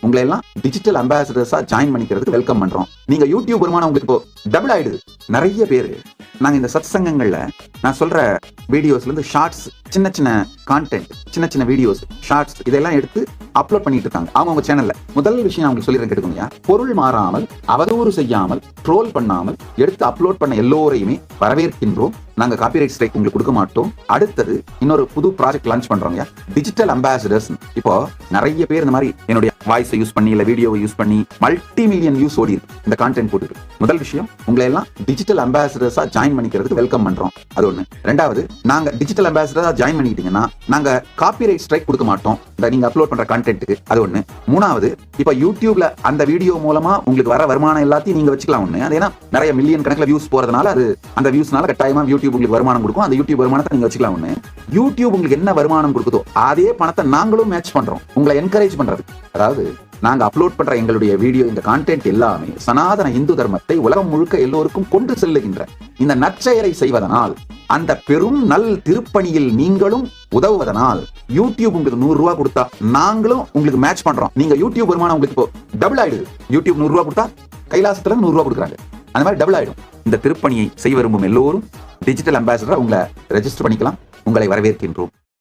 உங்களை எல்லாம் digital அம்பாசிடர்ஸா join பண்ணிக்கிறதுக்கு வெல்கம் பண்றோம். நீங்க யூடியூப் வருமானம் உங்களுக்கு இப்போ டபுள் ஆயிடுது. நிறைய பேர் நாங்க இந்த சத் சங்கங்கள்ல நான் சொல்ற வீடியோஸ்ல இருந்து ஷார்ட்ஸ், சின்ன சின்ன கான்டென்ட், சின்ன சின்ன வீடியோஸ், ஷார்ட்ஸ் இதெல்லாம் எடுத்து அப்லோட் பண்ணிட்டு இருக்காங்க அவங்க சேனல்ல. முதல் விஷயம் நான் உங்களுக்கு சொல்லிடுறேன் கேட்டுக்கோங்க. பொருள் மாறாமல், அவதூறு செய்யாமல், ட்ரோல் பண்ணாமல் எடுத்து அப்லோட் பண்ண எல்லோரையுமே வரவேற்கின்றோம். நாங்க காப்பிரைட் ஸ்ட்ரைக் உங்களுக்கு கொடுக்க மாட்டோம். அடுத்தது இன்னொரு புது ப்ராஜெக்ட் லான்ச் பண்றோங்க, டிஜிட்டல் அம்பாசிடர்ஸ். இப்போ நிறைய பேர் இந்த மாதிரி என்னுடைய வாய்ஸை யூஸ் பண்ணி இல்ல வீடியோவை யூஸ் பண்ணி மல்டி மில்லியன் வியூஸ் ஓடி இருக்கு இந்த கான்டென்ட் போட்டு. முதல் விஷயம், உங்களை எல்லாம் டிஜிட்டல் அம்பாசிடர்ஸா ஜாயின் பண்ணிக்கிறதுக்கு வெல்கம் பண்றோம். அது ஒண்ணு. ரெண்டாவது, நாங்க டிஜிட்டல் அம்பாசிடரா ஜாயின் பண்ணிக்கிட்டீங்கன்னா நாங்க காப்பிரைட் ஸ்ட்ரைக் கொடுக்க மாட்டோம் நீங்க அப்லோட் பண்ற கான்டென்ட்டுக்கு. அது ஒண்ணு. மூணாவது, இப்ப யூடியூப்ல அந்த வீடியோ மூலமா உங்களுக்கு வர வருமானம் எல்லாத்தையும் நீங்க வச்சுக்கலாம். ஒண்ணு, அது ஏன்னா நிறைய மில்லியன் கணக்குல வியூஸ் போறதுனால அது அந்த வியூஸ்னால கட்டாயமா யூடியூப் உங்களுக்கு வருமானம் கொடுக்கும். அந்த யூடியூப் வருமானத்தை நீங்க வச்சுக்கலாம். ஒண்ணு, யூடியூப் உங்களுக்கு என்ன வருமானம் கொடுக்குதோ அதே பணத்தை நாங்களும் மேட்ச் பண்றோம் உங்களை என்கரேஜ் பண்றது. அதாவது நாங்க அப்லோட் பண்ற எங்களுடைய வீடியோ, இந்த கான்டென்ட் எல்லாமே சனாதன இந்து தர்மத்தை உலகம் முழுக்க எல்லோருக்கும் கொண்டு செல்லுகின்ற இந்த நற்செயலை செய்வதனால், அந்த பெரும் நல் திருப்பணியில் நீங்களும் உதவுவதனால் யூடியூப் உங்களுக்கு 100 ரூபாய் கொடுத்தா நாங்களும் உங்களுக்கு மேட்ச் பண்றோம். நீங்க யூடியூப் வருமானம் உங்களுக்கு இப்போ டபுள் ஆயிடுது. யூடியூப் 100 ரூபாய் கொடுத்தா கைலாசத்துல 100 ரூபாய் கொடுக்குறாங்க. அந்த மாதிரி டபுள் ஆயிடும். இந்த திருப்பணியை செய்ய விரும்பும் எல்லோரும் டிஜிட்டல் அம்பாசிடரா உங்களை ரெஜிஸ்டர் பண்ணிக்கலாம். உங்களை வரவேற்கின்றோம்.